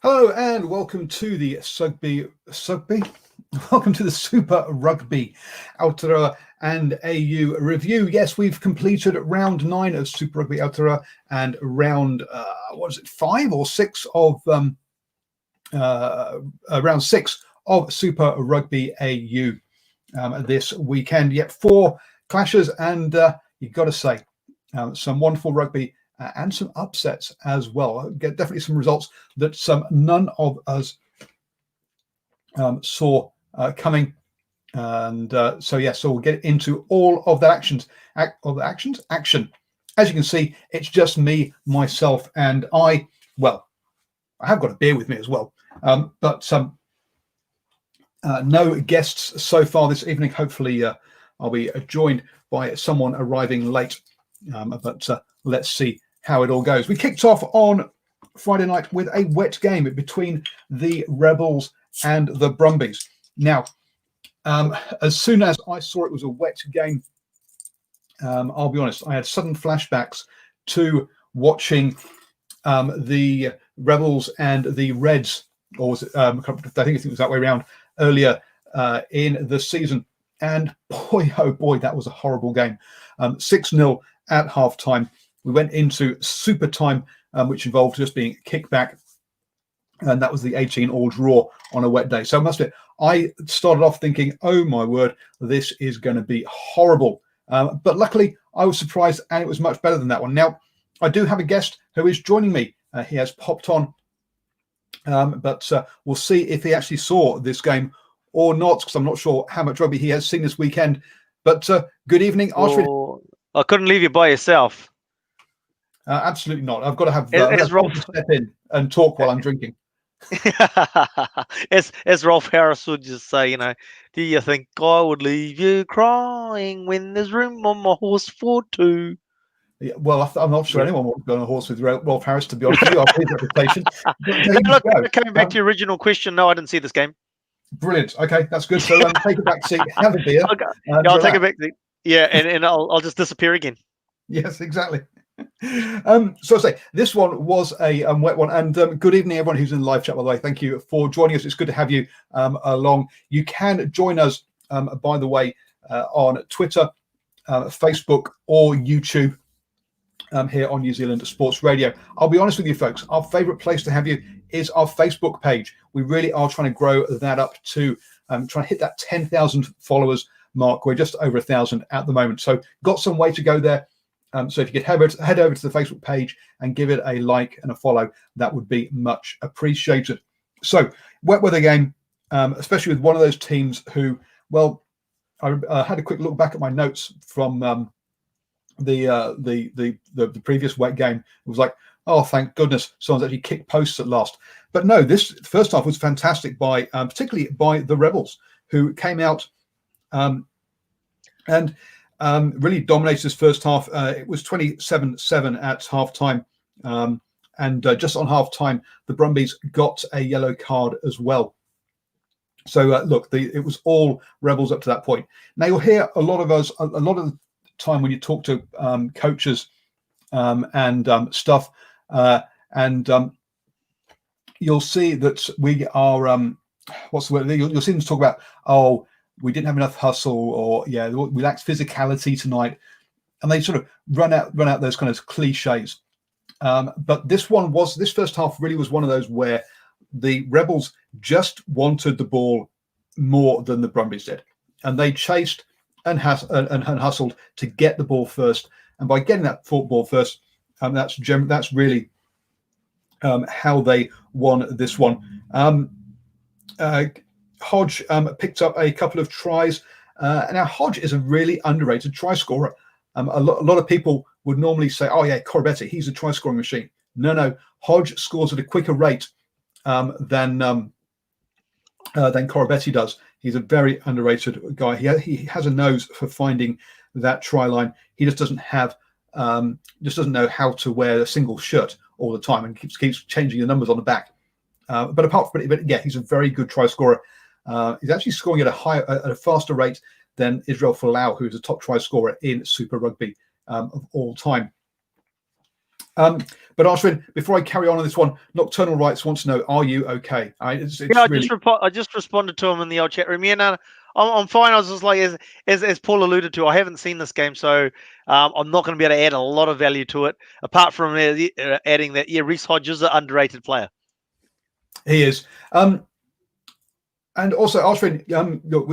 Hello and welcome to the welcome to the Super Rugby Aotearoa and AU review. Yes, we've completed round 9 of Super Rugby Aotearoa and round 5 or 6 of round 6 of Super Rugby AU this weekend. Yet 4 clashes and you've got to say some wonderful rugby. And some upsets as well. Get definitely some results that none of us saw coming. And so we'll get into all of that action. As you can see, it's just me, myself, and I. Well, I have got a beer with me as well, but no guests so far this evening. Hopefully, I'll be joined by someone arriving late. But let's see how it all goes. We kicked off on Friday night with a wet game between the Rebels and the Brumbies. Now, as soon as I saw it was a wet game, I'll be honest, I had sudden flashbacks to watching the Rebels and the Reds, or was it, I think it was that way around, earlier in the season. And boy, oh boy, that was a horrible game. 6-0 at halftime. We went into super time, which involved just being kicked back. And that was the 18-all draw on a wet day. So I must admit, I started off thinking, oh my word, this is going to be horrible. But luckily, I was surprised and it was much better than that one. Now, I do have a guest who is joining me. He has popped on, but we'll see if he actually saw this game or not, because I'm not sure how much rugby he has seen this weekend. But good evening, Archie. I couldn't leave you by yourself. Absolutely not. I've got to have Rolf step in and talk while I'm drinking. as Rolf Harris would just say, do you think I would leave you crying when there's room on my horse for two? Yeah, well, I'm not sure anyone would go on a horse with Rolf Harris, to be honest with you. I've his reputation. Coming back to your original question, no, I didn't see this game. Brilliant. Okay, that's good. So take a back seat, have a beer. I'll take a back seat. Yeah, and I'll just disappear again. Yes, exactly. So I say this one was a wet one, and good evening everyone who's in the live chat, by the way. Thank you for joining us. It's good to have you along. You can join us by the way on Twitter, Facebook, or YouTube here on New Zealand Sports Radio. I'll be honest with you folks, our favorite place to have you is our Facebook page. We really are trying to grow that up to trying to hit that 10,000 followers mark. We're just over 1,000 at the moment, so got some way to go there. So if you could head over to the Facebook page and give it a like and a follow, that would be much appreciated. So wet weather game, especially with one of those teams who, well, I had a quick look back at my notes from the previous wet game. It was like, oh, thank goodness someone's actually kicked posts at last. But no, this first half was fantastic by particularly by the Rebels, who came out and really dominated this first half. It was 27-7 at half time. And just on half time, the Brumbies got a yellow card as well. So look, it was all Rebels up to that point. Now you'll hear a lot of the time when you talk to coaches and stuff, and you'll see that we are, what's the word? You'll see them talk about, oh, we didn't have enough hustle, or yeah, we lacked physicality tonight, and they sort of run out those kind of cliches. But this first half really was one of those where the Rebels just wanted the ball more than the Brumbies did, and they chased and hustled to get the ball first. And by getting that ball first, that's really how they won this one. Hodge picked up a couple of tries. Now, Hodge is a really underrated try scorer. A lot of people would normally say, oh, yeah, Corbett, he's a try-scoring machine. No, Hodge scores at a quicker rate than Corbett does. He's a very underrated guy. He has a nose for finding that try line. He just doesn't know how to wear a single shirt all the time, and keeps changing the numbers on the back. But apart from it, yeah, he's a very good try scorer. He's actually scoring at a faster rate than Israel Folau, who's a top try scorer in Super Rugby of all time. But Ashwin, before I carry on this one, Nocturnal Rights wants to know, are you okay? It's Yeah, really... I just responded to him in the old chat room. Yeah, no, I'm fine. I was just like, as Paul alluded to, I haven't seen this game, so I'm not going to be able to add a lot of value to it, apart from adding that, yeah, Reece Hodge is an underrated player. He is. And also, Ashwin,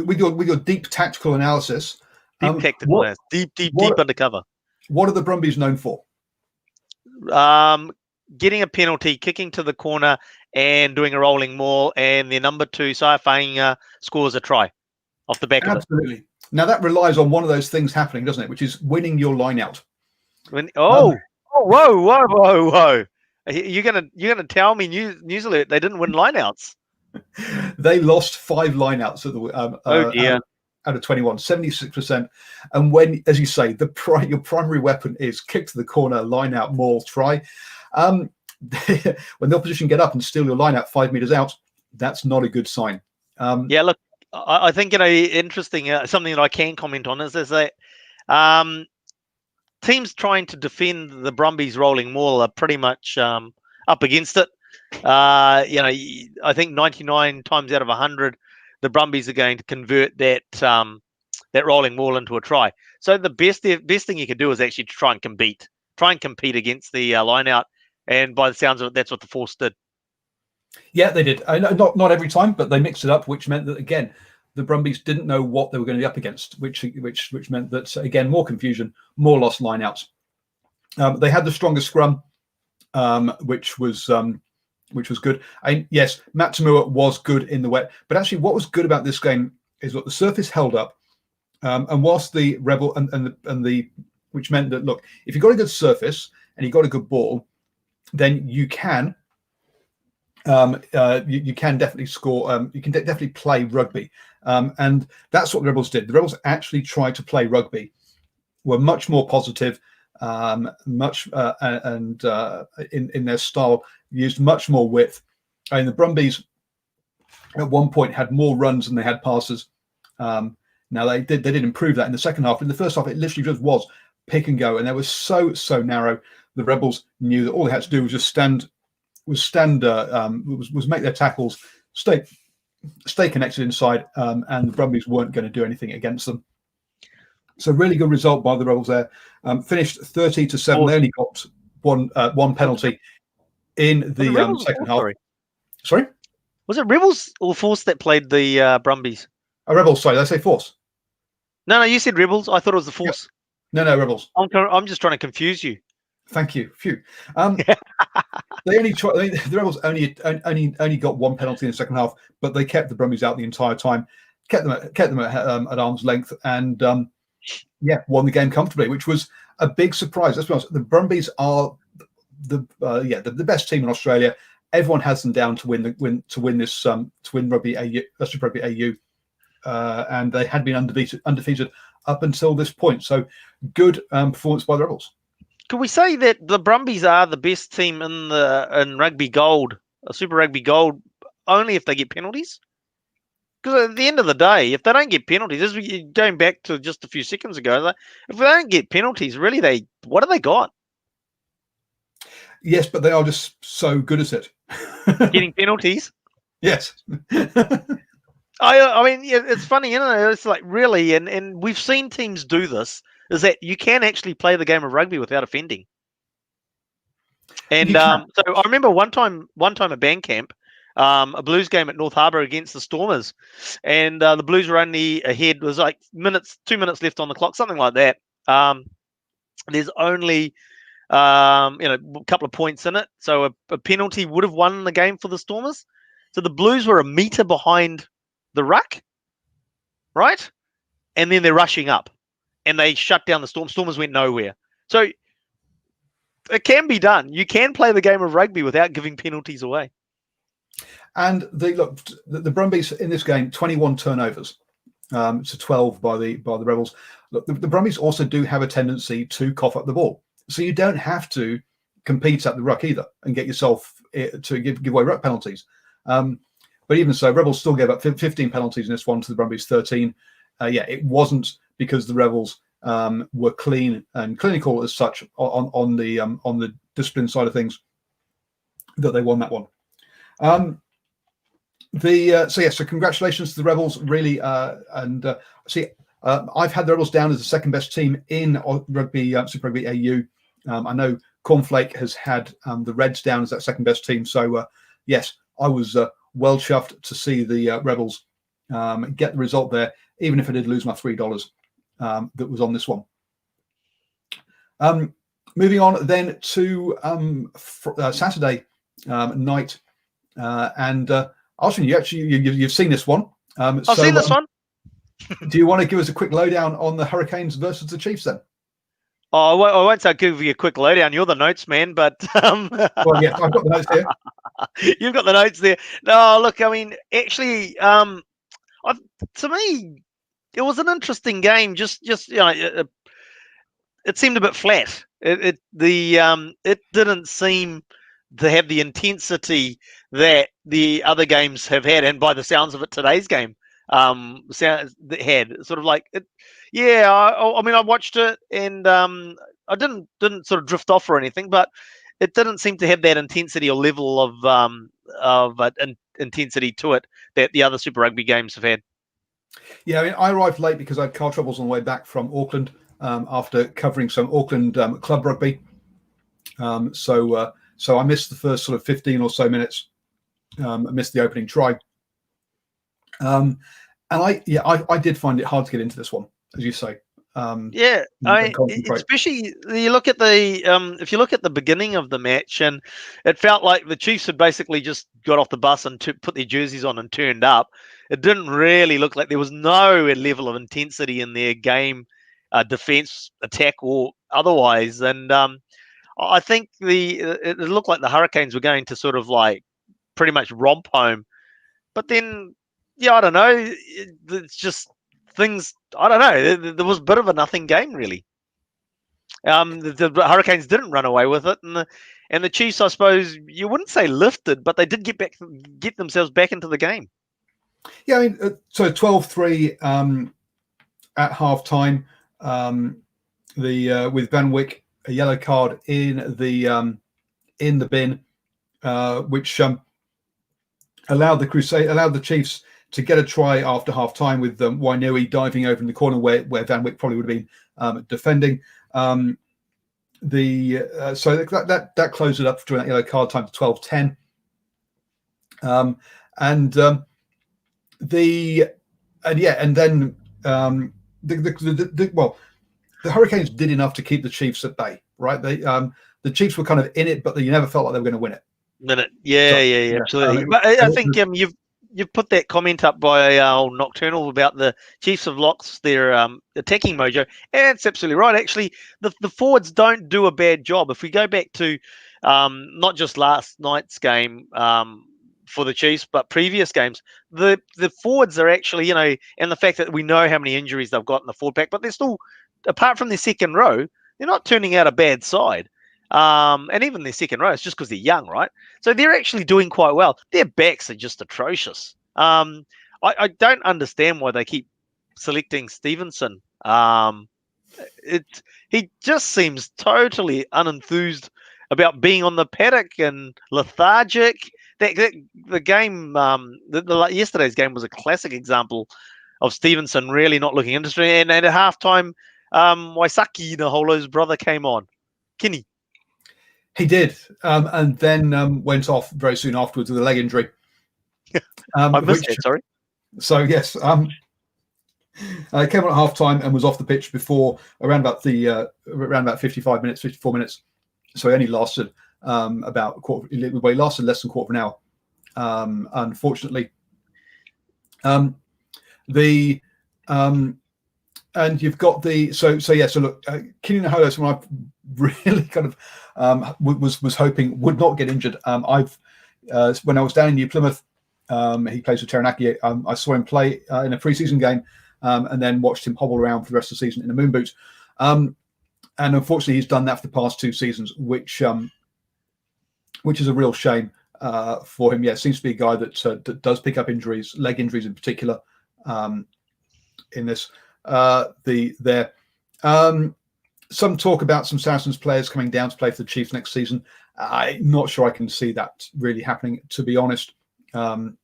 with your deep tactical analysis, Deep undercover. What are the Brumbies known for? Getting a penalty, kicking to the corner, and doing a rolling maul, and their number 2, Saifang, scores a try off the back of it. Absolutely. Now that relies on one of those things happening, doesn't it? Which is winning your line out. Whoa! You're gonna tell me News Alert they didn't win lineouts? They lost 5 lineouts at the out of 21, 76%. And when, as you say, your primary weapon is kick to the corner, line out, maul, try. When the opposition get up and steal your line out 5 meters out, that's not a good sign. Yeah, look, I think interesting. Something that I can comment on is that teams trying to defend the Brumbies rolling maul are pretty much up against it. I think 99 times out of 100, the Brumbies are going to convert that rolling maul into a try. So the best thing you can do is actually try and compete against the line out. And by the sounds of it, that's what the Force did. Yeah, they did. Not every time, but they mixed it up, which meant that, again, the Brumbies didn't know what they were going to be up against, which meant that, again, more confusion, more lost lineouts. They had the strongest scrum, which was good. And yes, Matt Tamua was good in the wet, but actually, what was good about this game is that the surface held up, and whilst the Rebel and the which meant that, look, if you've got a good surface and you've got a good ball, then you can you can definitely score. You can definitely play rugby, and that's what the Rebels did. The Rebels actually tried to play rugby, were much more positive, in their style, used much more width. And the Brumbies at one point had more runs than they had passes. Now they did improve that in the second half. In the first half, it literally just was pick and go, and they were so narrow. The Rebels knew that all they had to do was just make their tackles, stay connected inside, and the Brumbies weren't going to do anything against them. So really good result by the Rebels there. Finished 30-7. They only got one penalty in the second half. Sorry? Was it Rebels or Force that played the Brumbies? Rebels, sorry, did I say Force? No, you said Rebels. I thought it was the Force. Yep. No, Rebels. I'm just trying to confuse you. Thank you. Phew. The Rebels only got one penalty in the second half, but they kept the Brumbies out the entire time, kept them at arm's length, and won the game comfortably, which was a big surprise. Let's be honest, the Brumbies are the best team in Australia. Everyone has them down to win Rugby AU, Super Rugby AU, and they had been undefeated up until this point. So good performance by the Rebels. Can we say that the Brumbies are the best team in Rugby Gold, Super Rugby Gold, only if they get penalties? Because at the end of the day, if they don't get penalties, as we going back to just a few seconds ago, if they don't get penalties, really, what have they got? Yes, but they are just so good at it. Getting penalties? Yes. I mean, it's funny, isn't it? It's like, really, and we've seen teams do this, is that you can actually play the game of rugby without offending. And so I remember one time at Bandcamp, a Blues game at North Harbour against the Stormers, and the Blues were only ahead. It was like 2 minutes left on the clock, something like that. There's only a couple of points in it, so a penalty would have won the game for the Stormers. So the Blues were a metre behind the ruck, right? And then they're rushing up, and they shut down the Stormers went nowhere. So it can be done. You can play the game of rugby without giving penalties away. And the Brumbies in this game, 21 turnovers to 12 by the Rebels. Look, the Brumbies also do have a tendency to cough up the ball, so you don't have to compete at the ruck either and get yourself to give away ruck penalties. But even so, Rebels still gave up 15 penalties in this one to the Brumbies 13. It wasn't because the Rebels were clean and clinical as such on the discipline side of things that they won that one. So congratulations to the Rebels, really. I've had the Rebels down as the second best team in rugby, Super Rugby AU. I know Cornflake has had the Reds down as that second best team. So yes, I was well chuffed to see the Rebels get the result there, even if I did lose my $3 that was on this one. Moving on then to Saturday night, and Austin, you've seen this one. I've seen this one. Do you want to give us a quick lowdown on the Hurricanes versus the Chiefs then? Oh, I won't say give you a quick lowdown. You're the notes man, but well, yeah, I've got the notes here. You've got the notes there. No, look, I mean, actually, to me, it was an interesting game. Just it seemed a bit flat. It didn't seem to have the intensity that the other games have had, and by the sounds of it, today's game had sort of like it. Yeah, I mean, I watched it, and I didn't sort of drift off or anything, but it didn't seem to have that intensity or level of intensity to it that the other Super Rugby games have had. Yeah, I mean, I arrived late because I had car troubles on the way back from Auckland after covering some Auckland club rugby. So I missed the first sort of 15 or so minutes. I missed the opening try. And I did find it hard to get into this one, as you say. Especially you look at if you look at the beginning of the match, and it felt like the Chiefs had basically just got off the bus and put their jerseys on and turned up. It didn't really look like there was no level of intensity in their game, defense, attack, or otherwise. And I think it looked like the Hurricanes were going to sort of like pretty much romp home, but then I don't know. It's just things. I don't know. There was a bit of a nothing game, really. The Hurricanes didn't run away with it, and the Chiefs, I suppose you wouldn't say lifted, but they did get themselves back into the game. Yeah, I mean, so 12-3 at half time. With Van Wyck, a yellow card in the bin, which allowed the Chiefs to get a try after half time with Wainui diving over in the corner where Van Wyck probably would have been defending. So that closed it up during that yellow card time to 12-10. The Hurricanes did enough to keep the Chiefs at bay, right? The Chiefs were kind of in it, but you never felt like they were going to win it. Yeah, absolutely. But I think you've put that comment up by old Nocturnal about the Chiefs have lost their attacking mojo, and it's absolutely right. Actually, the forwards don't do a bad job. If we go back to not just last night's game for the Chiefs, but previous games, the forwards are actually, and the fact that we know how many injuries they've got in the forward pack, but they're still, apart from their second row, they're not turning out a bad side. And even their second row, it's just because they're young, right? So they're actually doing quite well. Their backs are just atrocious. I don't understand why they keep selecting Stevenson. He just seems totally unenthused about being on the paddock and lethargic. The game, yesterday's game was a classic example of Stevenson really not looking interested. And at halftime, Waisaki Naholo's brother came on, Kinney. He did, and then went off very soon afterwards with a leg injury. I missed it, sorry. So, yes, came on at half-time and was off the pitch before around about 55 minutes, 54 minutes. So he only lasted about a quarter. Well, he lasted less than a quarter of an hour, unfortunately. And you've got so look, Kinney Naholo, someone I've really kind of was hoping would not get injured. When I was down in New Plymouth, he plays for Taranaki. I saw him play in a pre-season game, and then watched him hobble around for the rest of the season in a moon boot. And unfortunately, he's done that for the past 2 seasons, which is a real shame for him. Yeah, seems to be a guy that does pick up injuries, leg injuries in particular, in this. some talk about some Saracens players coming down to play for the Chiefs next season. I'm not sure I can see that really happening, to be honest. So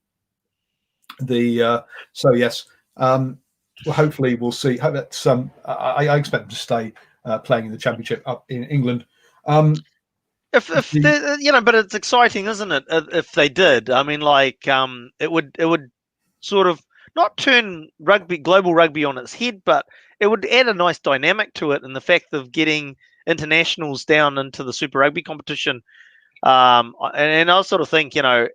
yes, well, hopefully we'll see. Hope that I expect them to stay playing in the Championship up in England. If but it's exciting, isn't it? If they did, I mean, like, it would sort of not turn global rugby on its head, but it would add a nice dynamic to it, and the fact of getting internationals down into the Super Rugby competition. And I sort of think, to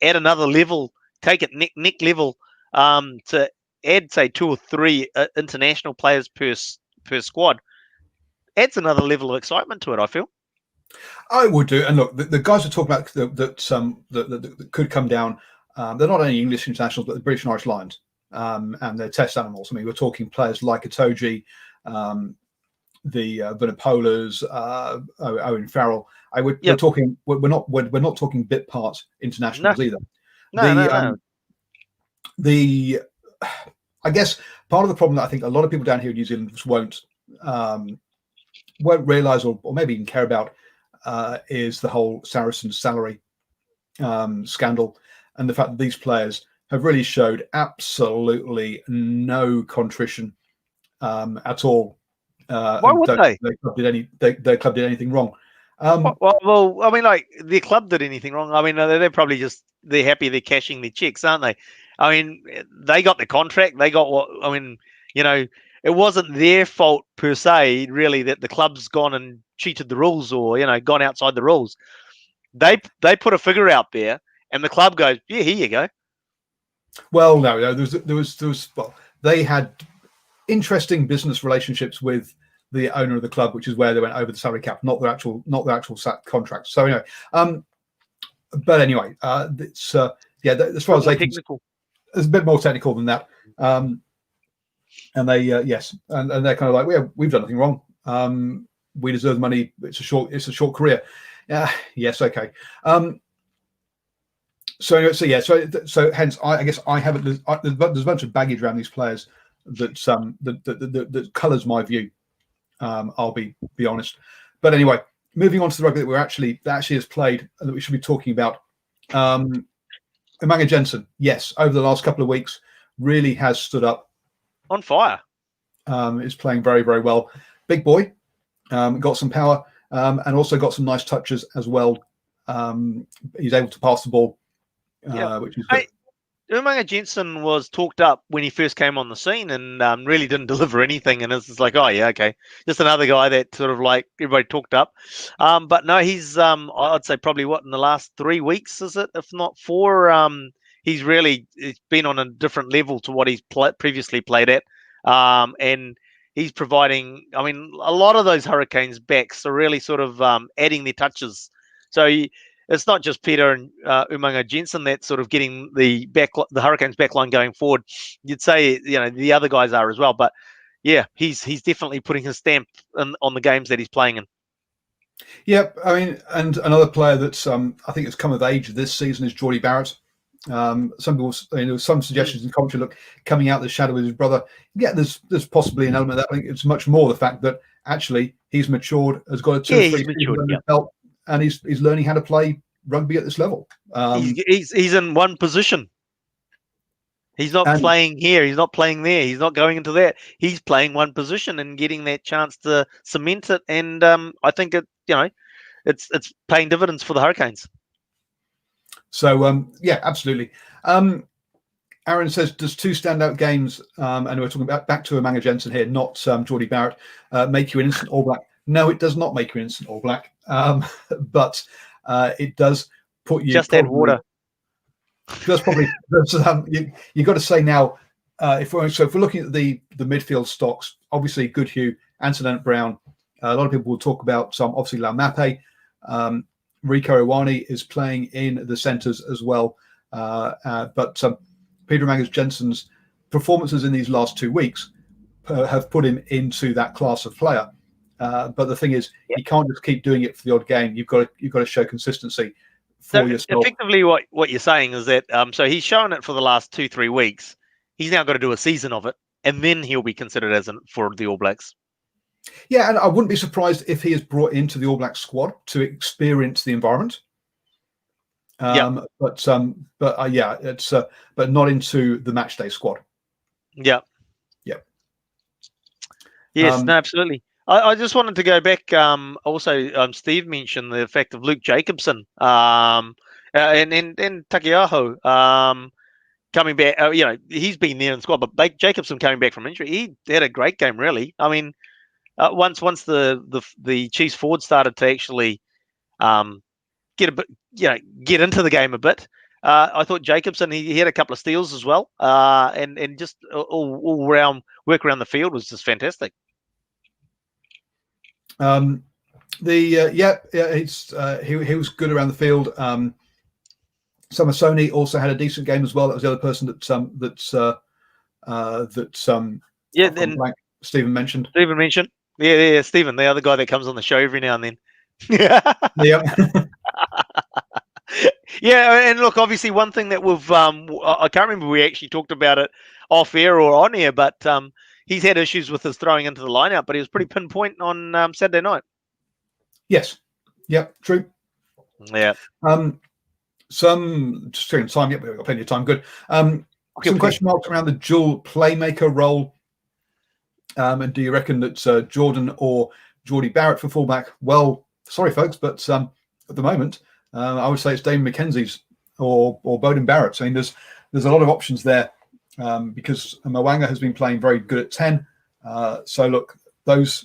add another level, take it neck level, to add say 2 or 3 international players per squad, adds another level of excitement to it, I feel. I would do, and look, the guys who talk about that could come down. They're not only English internationals, but the British and Irish Lions, and they're test animals. I mean, we're talking players like Itoje, the Vunipolas, Owen Farrell. We're talking. We're not talking bit part internationals either. No. I guess part of the problem that I think a lot of people down here in New Zealand won't realise or maybe even care about is the whole Saracens salary scandal, and the fact that these players have really showed absolutely no contrition at all. Why would they? Their club did anything wrong. Well, I mean, like, their club did anything wrong. I mean, they're probably they're happy they're cashing their checks, aren't they? I mean, they got the contract. They got it wasn't their fault per se, really, that the club's gone and cheated the rules or, gone outside the rules. They put a figure out there, and the club goes, yeah, here you go. Well, no, there was well, they had interesting business relationships with the owner of the club, which is where they went over the salary cap, not their actual contract. So anyway, but anyway, it's as far as they technical. It's a bit more technical than that. And they yes, and they're kind of like, we've done nothing wrong. We deserve the money. It's a short career. Yes, okay. So hence, I guess I haven't. There's a bunch of baggage around these players that colours my view. I'll be honest. But anyway, moving on to the rugby that actually has played and that we should be talking about. Umaga Jensen, yes, over the last couple of weeks, really has stood up. On fire. Is playing very, very well. Big boy, got some power, and also got some nice touches as well. He's able to pass the ball, which is good. Umaga Jensen was talked up when he first came on the scene and really didn't deliver anything. And it's like, oh, yeah, okay. Just another guy that sort of like everybody talked up. But no, he's, I'd say probably in the last 3 weeks, is it? If not 4, he's been on a different level to what he's previously played at. And he's providing, I mean, a lot of those Hurricanes backs are really sort of adding their touches. So it's not just Peter and Umaga Jensen that's sort of getting the Hurricanes backline going forward. You'd say, the other guys are as well. But yeah, he's definitely putting his stamp on the games that he's playing in. Yeah, I mean, and another player that's I think has come of age this season is Geordie Barrett. Some people, some suggestions in commentary, look, coming out of the shadow with his brother. Yeah, there's possibly an element of that. I think it's much more the fact that actually he's matured, has got a 2 or 3 seasons under his belt, and he's learning how to play rugby at this level. He's in one position. He's not playing here. He's not playing there. He's not going into that. He's playing one position and getting that chance to cement it. And I think it's paying dividends for the Hurricanes. So yeah, absolutely. Aaron says, does 2 standout games, and we're talking about back to Umaga Jensen here, not Geordie Barrett, make you an instant All Black? No, it does not make you an instant All Black, but it does put you. Just add water. That's probably. You've got to say now. If we're looking at the midfield stocks, obviously Goodhue, Anton Brown. A lot of people will talk about obviously Laumape. Rico Iwani is playing in the centres as well, but Peter Umaga Jensen's performances in these last 2 weeks have put him into that class of player. But the thing is, you can't just keep doing it for the odd game. You've got to show consistency for yourself. Effectively, what you're saying is that so he's shown it for the last 2-3 weeks. He's now got to do a season of it, and then he'll be considered for the All Blacks. Yeah, and I wouldn't be surprised if he is brought into the All Black squad to experience the environment. Yeah. But yeah, it's but not into the match day squad. Yeah. Yeah. Yes, no, absolutely. I just wanted to go back. Also, Steve mentioned the fact of Luke Jacobson and Takiaho coming back. He's been there in the squad, but Jacobson coming back from injury, he had a great game, really. I mean, once the Chiefs forward started to actually get a bit, get into the game a bit. I thought Jacobson he had a couple of steals as well, and just all round work around the field was just fantastic. He was good around the field. Summersoni also had a decent game as well. That was the other person that Stephen mentioned. Stephen mentioned. Yeah, Stephen, the other guy that comes on the show every now and then. Yeah. Yeah, and look, obviously one thing that I can't remember we actually talked about it off air or on air, but he's had issues with his throwing into the lineup, but he was pretty pinpoint on Saturday night. Yes. Yep. True. Yeah. Some just checking time. Yep, we've got plenty of time. Good. Some question marks around the dual playmaker role. And do you reckon that Jordan or Geordie Barrett for fullback? Well, sorry, folks, but at the moment, I would say it's Damon McKenzie's or Bowden Barrett. I mean, there's a lot of options there because Mwanga has been playing very good at 10. So look, those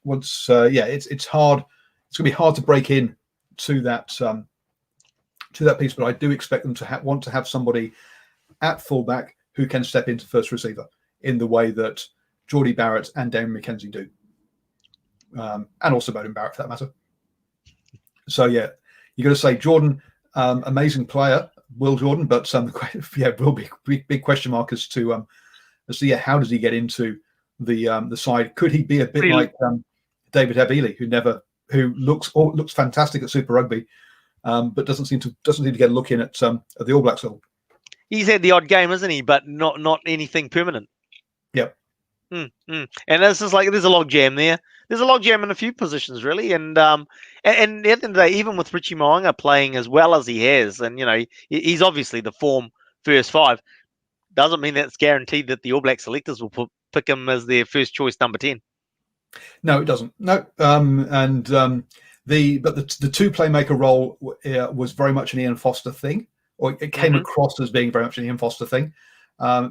once, it's hard. It's going to be hard to break in to that piece, but I do expect them to want to have somebody at fullback who can step into first receiver in the way that Geordie Barrett and Damon McKenzie do, and also Bowden Barrett for that matter. So yeah, you're going to say Jordan, amazing player, Will Jordan, but will be big question mark as to how does he get into the side? Could he be a bit like David Havili, who looks fantastic at Super Rugby, but doesn't seem to get a look in at the All Blacks level? He's had the odd game, isn't he? But not anything permanent. Yep. And this is there's a log jam there. There's a log jam in a few positions, really. And at the end of the day, even with Richie Mo'unga playing as well as he has, and he's obviously the form first five, doesn't mean that's guaranteed that the All Black selectors will pick him as their first choice number 10. No, it doesn't. No, the two playmaker role was very much an Ian Foster thing, or it came across as being very much an Ian Foster thing.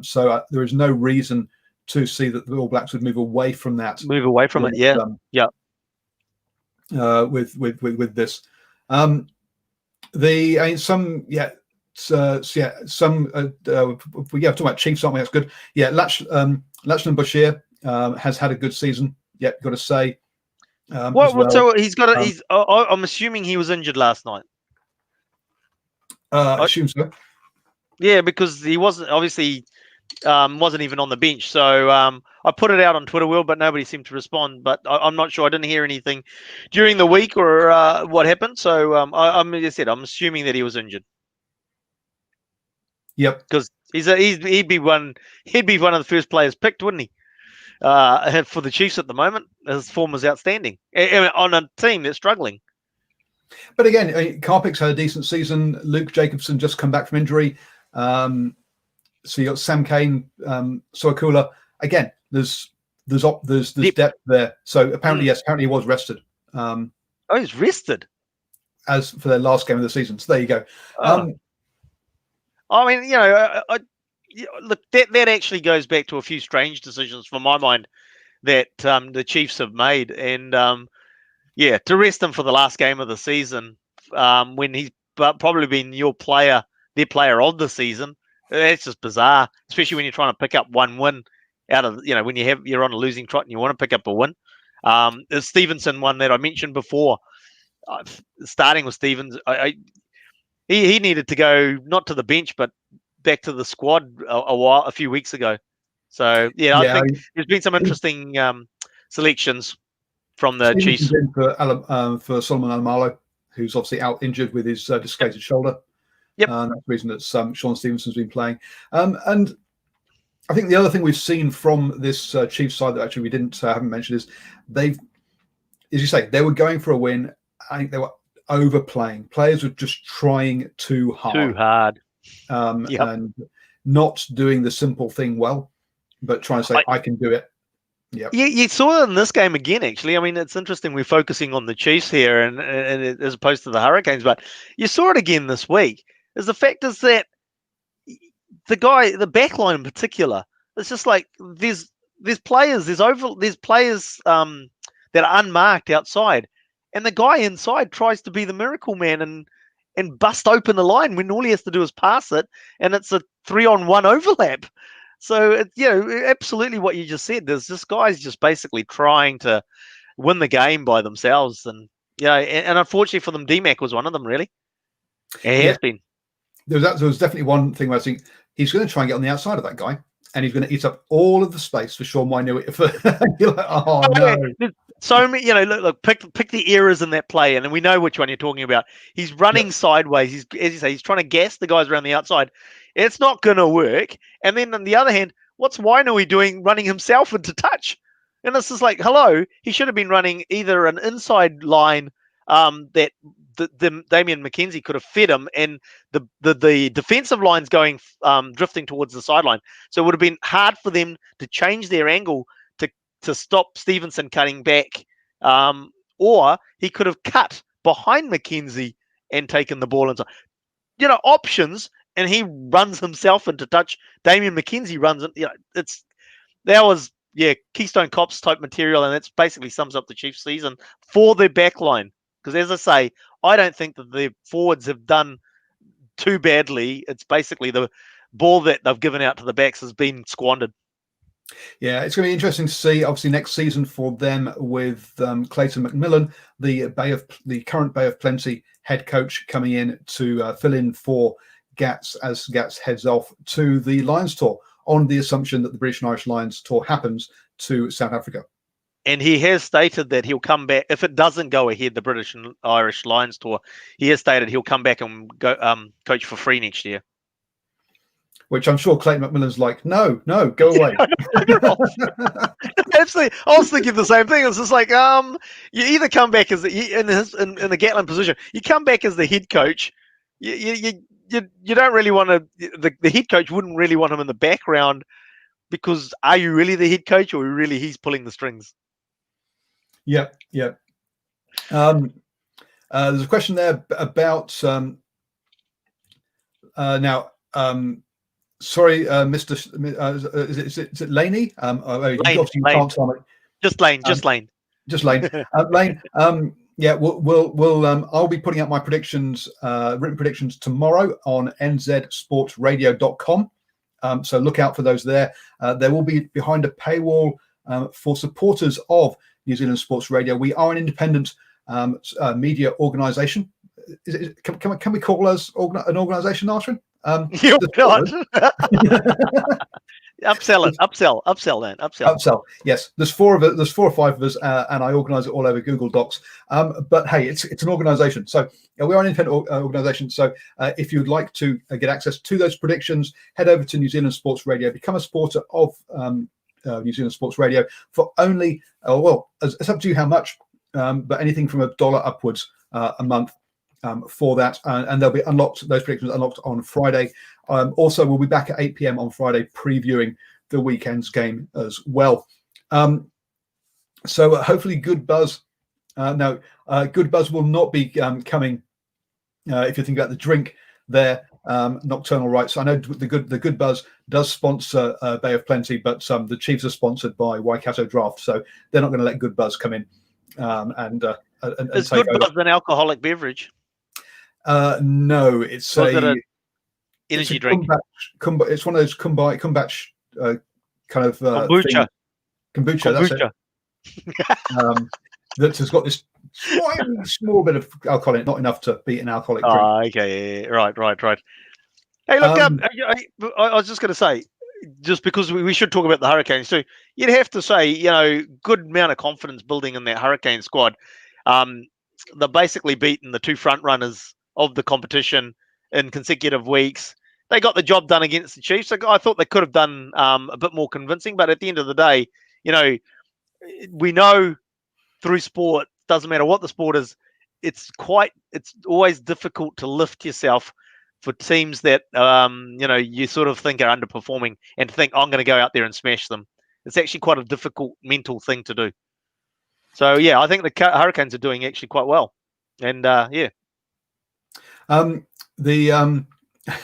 So there is no reason to see that the All Blacks would move away from that. Move away from it, yeah. With this, if we talk about Chiefs, aren't we? That's good. Yeah, Lachlan Bashir has had a good season. Yeah, got to say. So he's got. I'm assuming he was injured last night. I assume so. Yeah, because he wasn't obviously wasn't even on the bench. So I put it out on Twitter, Will, but nobody seemed to respond. But I'm not sure. I didn't hear anything during the week or what happened. So I'm assuming that he was injured. Yep. Because he'd be one of the first players picked, wouldn't he? For the Chiefs at the moment, his form was outstanding on a team that's struggling. But again, Karpik's had a decent season. Luke Jacobson just come back from injury. So you got Sam Kane, Soakula. Again, there's depth there. So apparently, yes, he was rested. He's rested as for their last game of the season. So there you go. I mean, look, that actually goes back to a few strange decisions from my mind that the Chiefs have made, and to rest him for the last game of the season when he's probably been their player of the season. It's just bizarre, especially when you're trying to pick up one win out of when you're on a losing trot and you want to pick up a win. The Stevenson one that I mentioned before, starting with Stevens, he needed to go not to the bench but back to the squad a few weeks ago. So I think there's been some interesting selections from the Chiefs. For Solomon Alomalo, who's obviously out injured with his dislocated shoulder. Yep. That's the reason that Sean Stevenson's been playing. And I think the other thing we've seen from this Chiefs side that actually we haven't mentioned is they've, as you say, they were going for a win. I think they were overplaying. Players were just trying too hard. Too hard. Yep. And not doing the simple thing well, but trying to say, I can do it. Yeah, you saw it in this game again. Actually, I mean, it's interesting we're focusing on the Chiefs here, and as opposed to the Hurricanes, but you saw it again this week. Is the fact is that the back line in particular, it's just like there's players that are unmarked outside, and the guy inside tries to be the miracle man and bust open the line when all he has to do is pass it, and it's a 3-on-1 overlap. So it's, absolutely what you just said. There's this guys just basically trying to win the game by themselves, and and unfortunately for them, DMAC was one of them. Really, it has been. There was definitely one thing where I think he's going to try and get on the outside of that guy, and he's going to eat up all of the space for Sean Wainui. You're like, oh no. So many, look, pick the errors in that play, and we know which one you're talking about. He's running sideways. He's, as you say, he's trying to gas the guys around the outside. It's not going to work. And then on the other hand, what's Wainui doing, running himself into touch? And this is like, hello, he should have been running either an inside line that the Damian McKenzie could have fed him, and the defensive line's going drifting towards the sideline. So it would have been hard for them to change their angle to stop Stevenson cutting back, or he could have cut behind McKenzie and taken the ball inside. Options, and he runs himself into touch. Damian McKenzie runs it. That was Keystone Cops type material, and that's basically sums up the Chiefs season for their back line. Because as I say, I don't think that the forwards have done too badly. It's basically the ball that they've given out to the backs has been squandered. Yeah, it's going to be interesting to see, obviously, next season for them with Clayton McMillan, the current Bay of Plenty head coach, coming in to fill in for Gats as Gats heads off to the Lions tour, on the assumption that the British and Irish Lions tour happens to South Africa. And he has stated that he'll come back if it doesn't go ahead, the British and Irish Lions tour. He has stated he'll come back and go coach for free next year. Which I'm sure Clayton McMillan's like, no, go away. Absolutely. I was thinking the same thing. It's just like, you either come back as in the Gatland position, you come back as the head coach. You don't really want to. The head coach wouldn't really want him in the background, because are you really the head coach, or really he's pulling the strings? Yeah. There's a question there about now. Sorry, Mr. Is it Laney? Lane. Just Lane. Lane. I'll be putting out my predictions, written predictions, tomorrow on nzsportsradio.com. So look out for those there. There will be behind a paywall for supporters of New Zealand Sports Radio. We are an independent media organisation. Can we call us an organisation, Arthur? You're not. Upsell. Yes, there's four or five of us, and I organise it all over Google Docs. But hey, it's an organisation, so we are an independent organisation. So if you'd like to get access to those predictions, head over to New Zealand Sports Radio, become a supporter of New Zealand Sports Radio for only it's up to you how much, but anything from $1 upwards a month. For that, and they'll be unlocked. Those predictions unlocked on Friday. Also, we'll be back at 8 p.m. on Friday previewing the weekend's game as well. So hopefully, Good Buzz. Good Buzz will not be coming. If you think about the drink there, Nocturnal Rights. I know the Good Buzz does sponsor Bay of Plenty, but the Chiefs are sponsored by Waikato Draft, so they're not going to let Good Buzz come in. Is Good Buzz an alcoholic beverage? No, it's an energy drink. It's one of those kombucha kind of kombucha. That's it. That has got this small bit of alcohol in it, not enough to be an alcoholic drink. Okay, right. Hey, look, I was just going to say, just because we should talk about the Hurricanes too, you'd have to say, good amount of confidence building in that Hurricane squad. They're basically beaten the two front runners of the competition in consecutive weeks. they got the job done against the Chiefs. So I thought they could have done a bit more convincing. But at the end of the day, we know through sport, doesn't matter what the sport is, it's always difficult to lift yourself for teams that you sort of think are underperforming and think, I'm going to go out there and smash them. It's actually quite a difficult mental thing to do. So yeah, I think the Hurricanes are doing actually quite well, and yeah.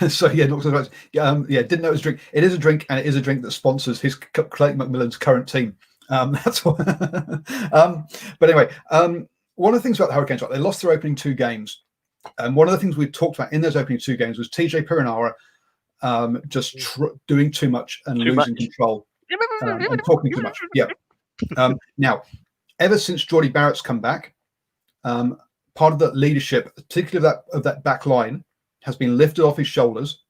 So yeah, didn't know it was a drink. It is a drink, and it is a drink that sponsors his Clayton McMillan's current team. That's what. But anyway, one of the things about the Hurricanes, they lost their opening 2 games, and one of the things we talked about in those opening 2 games was TJ Perenara just doing too much and losing control and talking too much. Yeah. Now, ever since Geordie Barrett's come back, part of the leadership, particularly of that back line, has been lifted off his shoulders,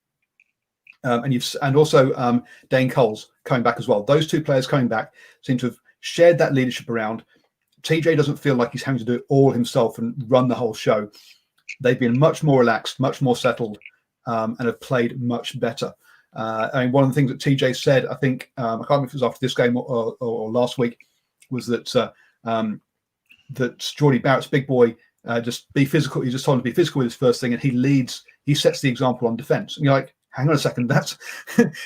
and also Dane Coles coming back as well. Those 2 players coming back seem to have shared that leadership around. TJ doesn't feel like he's having to do it all himself and run the whole show. They've been much more relaxed, much more settled, and have played much better. One of the things that TJ said, I think, I can't remember if it was after this game or last week, was that that Geordie Barrett's big boy just be physical. He just told him to be physical with his first thing, and he sets the example on defense. And you're like, hang on a second, that's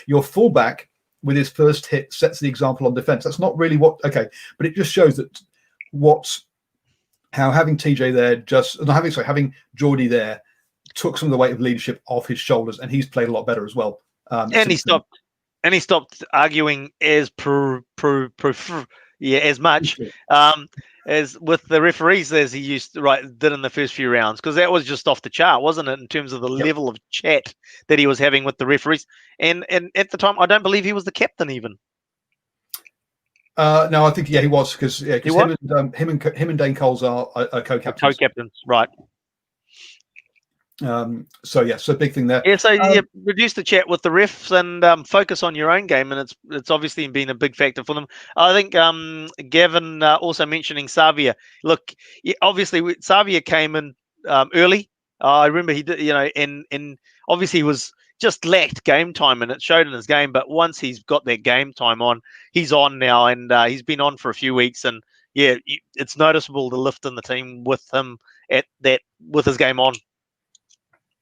your fullback with his first hit sets the example on defense. That's not really but it just shows that how having TJ there, having Geordie there took some of the weight of leadership off his shoulders, and he's played a lot better as well. And he stopped arguing as as much as with the referees as he did in the first few rounds, because that was just off the chart, wasn't it, in terms of the level of chat that he was having with the referees. And at the time, I don't believe he was the captain even. No, I think he was, because him and Dane Coles are co-captains. Co-captains, right? So big thing there. Yeah, so reduce the chat with the refs and focus on your own game, and it's obviously been a big factor for them. I think Gavin also mentioning Savia. Look, obviously Savia came in early. I remember he did, and obviously he was just lacked game time, and it showed in his game. But once he's got that game time on, he's on now, and he's been on for a few weeks, and yeah, it's noticeable the lift in the team with him with his game on.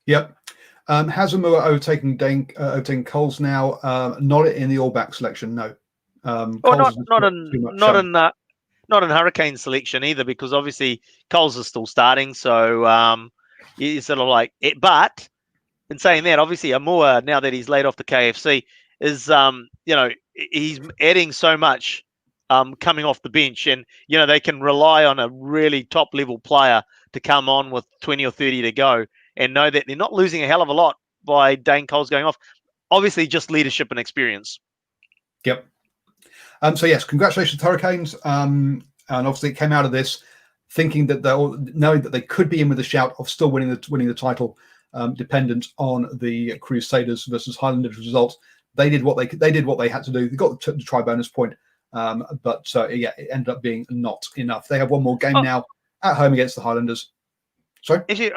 Yep. Has Amua overtaken Coles now? Not in the All Black selection, no. Not in Hurricane selection either, because obviously Coles is still starting. So he's sort of like it. But in saying that, obviously Amua, now that he's laid off the KFC, is he's adding so much coming off the bench, and they can rely on a really top level player to come on with 20 or 30 to go, and know that they're not losing a hell of a lot by Dane Coles going off. Obviously, just leadership and experience. Yep. So yes, congratulations to Hurricanes. And obviously, it came out of this thinking that knowing that they could be in with a shout of still winning the title, dependent on the Crusaders versus Highlanders results. They did what they had to do. They got the try bonus point, but it ended up being not enough. They have one more game now at home against the Highlanders. Sorry? Actually,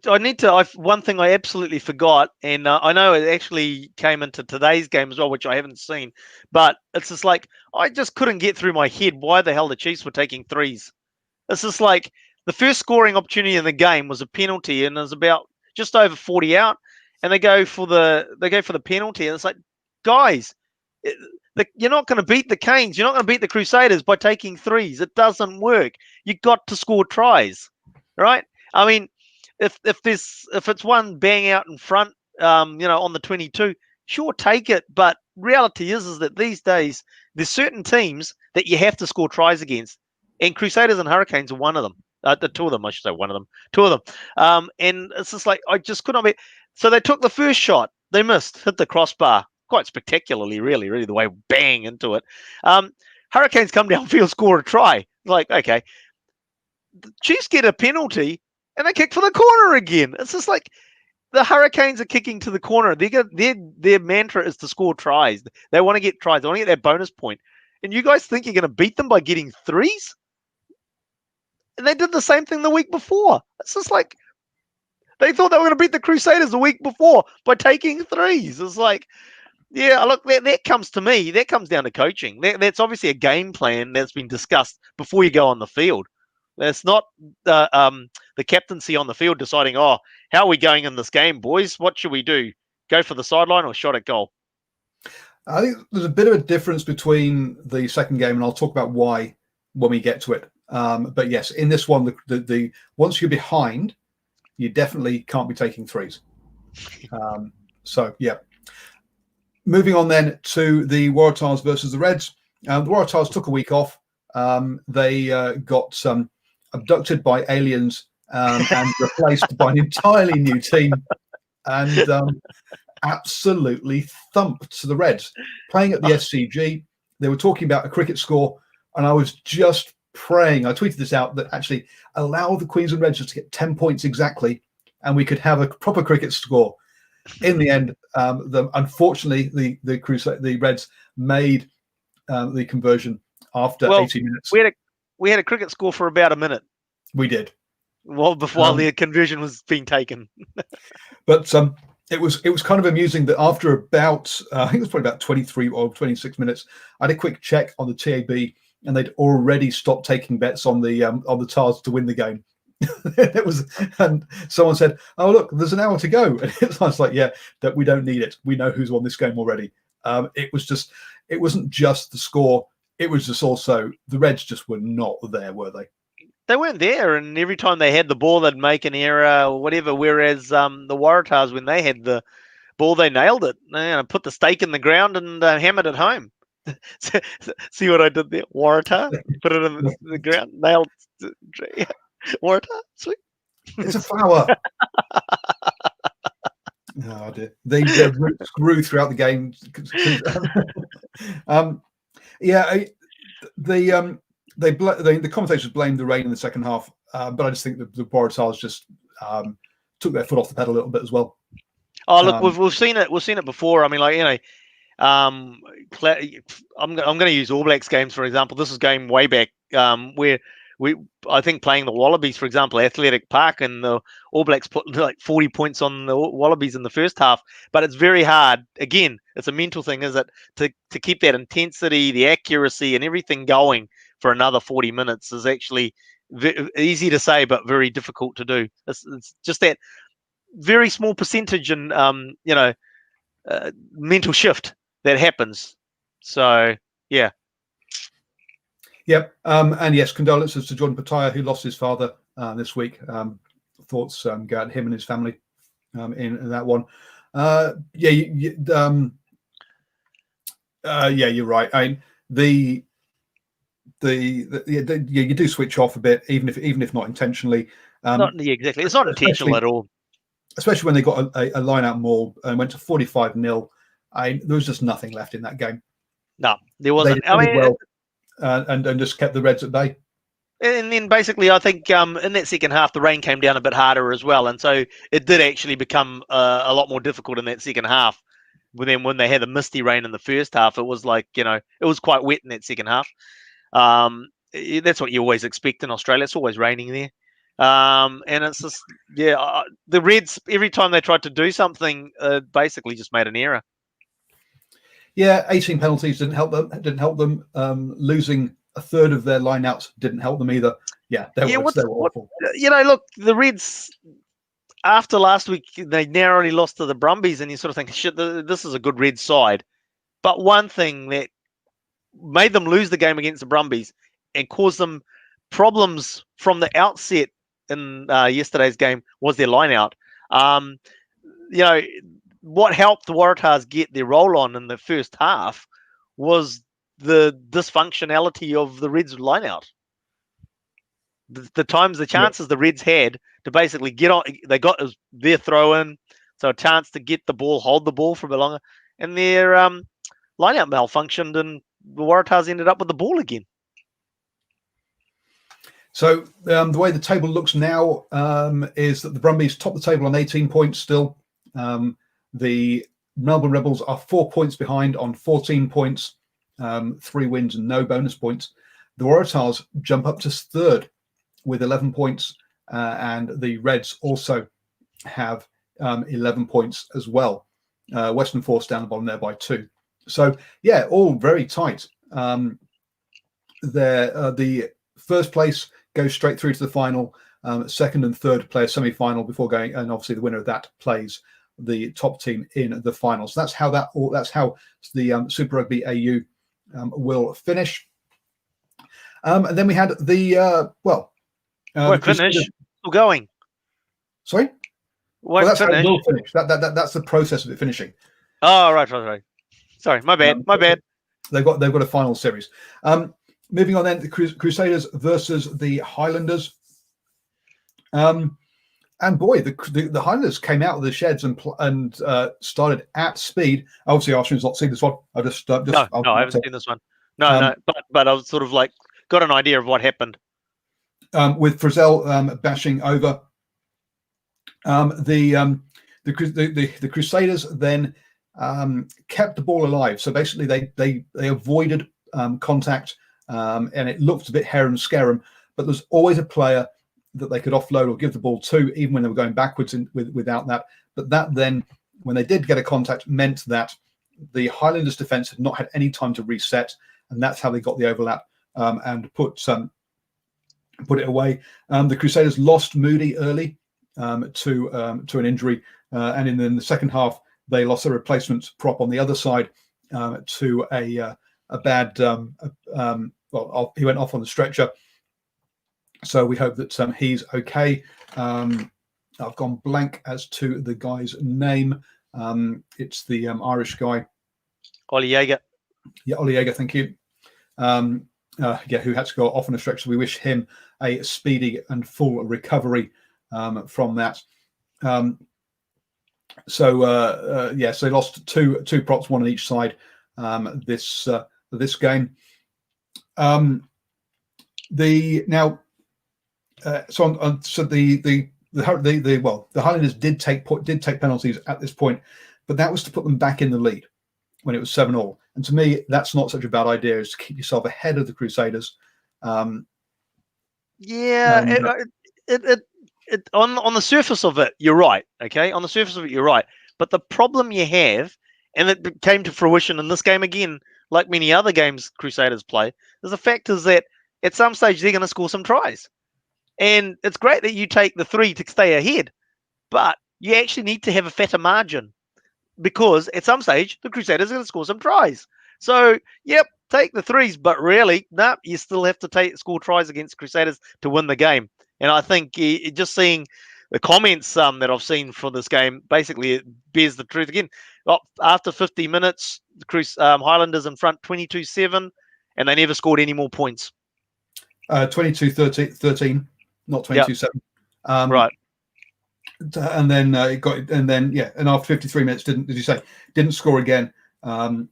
I need to. One thing I absolutely forgot, and I know it actually came into today's game as well, which I haven't seen. But it's just like I just couldn't get through my head why the hell the Chiefs were taking threes. It's just like the first scoring opportunity in the game was a penalty, and it was about just over 40 out, and they go for the penalty, and it's like, guys, you're not going to beat the Canes, you're not going to beat the Crusaders by taking threes. It doesn't work. You got to score tries, right? I mean, if it's one bang out in front, on the 22, sure, take it. But reality is that these days there's certain teams that you have to score tries against, and Crusaders and Hurricanes are one of them. The two of them, I should say, one of them, two of them. And it's just like I just couldn't be. So they took the first shot, they missed, hit the crossbar quite spectacularly, really the way bang into it. Hurricanes come downfield, score a try. Like, okay, the Chiefs get a penalty. And they kick for the corner again. It's just like the Hurricanes are kicking to the corner. Their mantra is to score tries. They want to get tries. They want to get that bonus point. And you guys think you're going to beat them by getting threes? And they did the same thing the week before. It's just like They thought they were going to beat the Crusaders the week before by taking threes. It's like, yeah, look, that comes to me. That comes down to coaching. That's obviously a game plan that's been discussed before you go on the field. That's not the captaincy on the field deciding, oh, how are we going in this game, boys? What should we do? Go for the sideline or shot at goal? I think there's a bit of a difference between the second game, and I'll talk about why when we get to it. But yes, in this one, the once you're behind, you definitely can't be taking threes. So yeah. Moving on then to the Waratahs versus the Reds. The Waratahs took a week off. They got abducted by aliens and replaced by an entirely new team, and absolutely thumped the Reds. Playing at the SCG, they were talking about a cricket score, and I was just praying. I tweeted this out that actually allow the Queensland Reds to get 10 points exactly, and we could have a proper cricket score. In the end, unfortunately, the Reds made the conversion after 80 minutes. We had a cricket score for about a minute. We did. Well, before the conversion was being taken. But it was kind of amusing that after about I think it was probably about 23 or 26 minutes, I had a quick check on the TAB, and they'd already stopped taking bets on the Tars to win the game. And someone said, "Oh look, there's an hour to go," and I was like, "Yeah, that we don't need it. We know who's won this game already." It wasn't just the score; it was just also the Reds just were not there, were they? They weren't there, and every time they had the ball, they'd make an error or whatever. Whereas the Waratahs, when they had the ball, they nailed it. They put the stake in the ground and hammered it home. See what I did there? Waratah, put it in the ground, nailed. Waratah, sweet. It's a flower. Oh dear. They grew throughout the game. The commentators blamed the rain in the second half, but I just think the Waratahs just took their foot off the pedal a little bit as well. Oh look, we've seen it. We've seen it before. I mean, like I'm going to use All Blacks games for example. This is going way back where I think playing the Wallabies, for example, Athletic Park, and the All Blacks put like 40 points on the Wallabies in the first half. But it's very hard. Again, it's a mental thing, is it? To keep that intensity, the accuracy, and everything going for another 40 minutes is actually easy to say, but very difficult to do. It's just that very small percentage and mental shift that happens. So yeah. Yep, and yes, condolences to Jordan Pataya, who lost his father this week. Thoughts go out to him and his family in that one. You're right. I mean, you do switch off a bit, even if not intentionally. Exactly, it's not intentional at all. Especially when they got a line-out maul and went to 45-0. There was just nothing left in that game. No, there wasn't. And just kept the Reds at bay. And then basically, I think in that second half, the rain came down a bit harder as well. And so it did actually become a lot more difficult in that second half. But then when they had the misty rain in the first half, it was like, it was quite wet in that second half. That's what you always expect in Australia. It's always raining there. And it's just, the Reds, every time they tried to do something, basically just made an error. Yeah, 18 penalties didn't help them. Losing a third of their lineouts didn't help them either. Yeah, they were awful. Look, the Reds, after last week, they narrowly lost to the Brumbies, and you sort of think, shit, this is a good Reds side. But one thing that made them lose the game against the Brumbies and caused them problems from the outset in yesterday's game was their lineout. What helped the Waratahs get their roll on in the first half was the dysfunctionality of the Reds lineout. The chances the Reds had to basically get on, they got their throw in, so a chance to get the ball, hold the ball for a bit longer, and their lineout malfunctioned, and the Waratahs ended up with the ball again. So the way the table looks now is that the Brumbies top the table on 18 points still. The Melbourne Rebels are 4 points behind on 14 points, 3 wins and no bonus points. The Waratahs jump up to third with 11 points, and the Reds also have 11 points as well. Western Force down the bottom there by 2. So yeah, all very tight. The first place goes straight through to the final. Second and third play a semi-final before going, and obviously the winner of that plays the top team in the final. So that's how the Super Rugby AU will finish. And then we had the won't finish. Still going. Sorry. Won't finish. How it will finish. That's the process of it finishing. Oh, right. Sorry, my bad. They've got a final series. Moving on then, the Crusaders versus the Highlanders. And boy, the Highlanders came out of the sheds and started at speed. Obviously, Arsenal's not seen this one. I haven't seen this one. No, but I was sort of like got an idea of what happened. With Frizzell bashing over. The Crusaders then kept the ball alive. So basically, they avoided contact, and it looked a bit harum scarum. But there's always a player that they could offload or give the ball to, even when they were going backwards without that. But that then, when they did get a contact, meant that the Highlanders' defence had not had any time to reset, and that's how they got the overlap and put it away. The Crusaders lost Moody early to an injury, and in the second half they lost a replacement prop on the other side to a bad. He went off on the stretcher. So we hope that he's okay. I've gone blank as to the guy's name. It's the Irish guy. Ollie Jaeger. Yeah, Ollie Jaeger, thank you. Who had to go off on a stretcher. So we wish him a speedy and full recovery from that. So they lost two props, one on each side this game. The Highlanders did take penalties at this point, but that was to put them back in the lead when it was 7-7. And to me, that's not such a bad idea, is to keep yourself ahead of the Crusaders. On the surface of it, you're right. Okay, on the surface of it, you're right. But the problem you have, and it came to fruition in this game again, like many other games Crusaders play, is the fact is that at some stage they're going to score some tries. And it's great that you take the 3 to stay ahead, but you actually need to have a fatter margin, because at some stage the Crusaders are going to score some tries. So, yep, take the 3s, but really, you still have to score tries against Crusaders to win the game. And I think just seeing the comments that I've seen for this game, basically it bears the truth again. After 50 minutes, the Highlanders in front 22-7, and they never scored any more points. 22-13. Not 22-7. Right. And then and after 53 minutes, didn't score again. And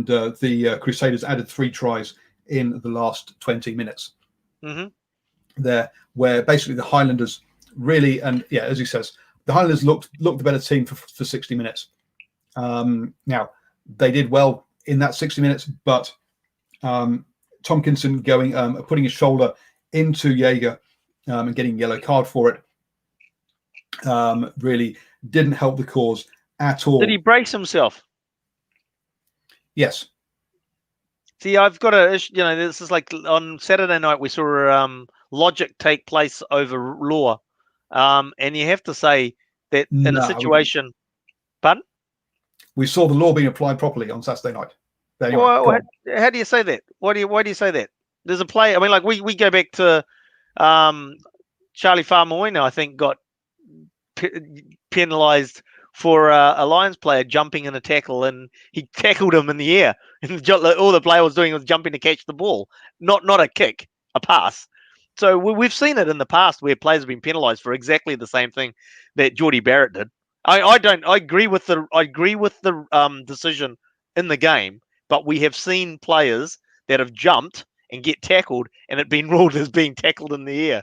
the Crusaders added 3 tries in the last 20 minutes. Mm-hmm. There, where basically the Highlanders really, and as he says, the Highlanders looked the better team for 60 minutes. Now they did well in that 60 minutes, but Tompkinson putting his shoulder into Jaeger and getting a yellow card for it really didn't help the cause at all. Did he brace himself? Yes. See, I've got this is like on Saturday night we saw logic take place over law, and you have to say that in a situation. Pardon? We saw the law being applied properly on Saturday night. Anyway, how do you say that? Why do you say that? There's a play. I mean, like we go back to Charlie Faamoina, I think, got penalised for a Lions player jumping in a tackle, and he tackled him in the air, and all the player was doing was jumping to catch the ball, not a kick, a pass. So we've seen it in the past where players have been penalised for exactly the same thing that Geordie Barrett did. I agree with the decision in the game, but we have seen players that have jumped and get tackled, and it been ruled as being tackled in the air.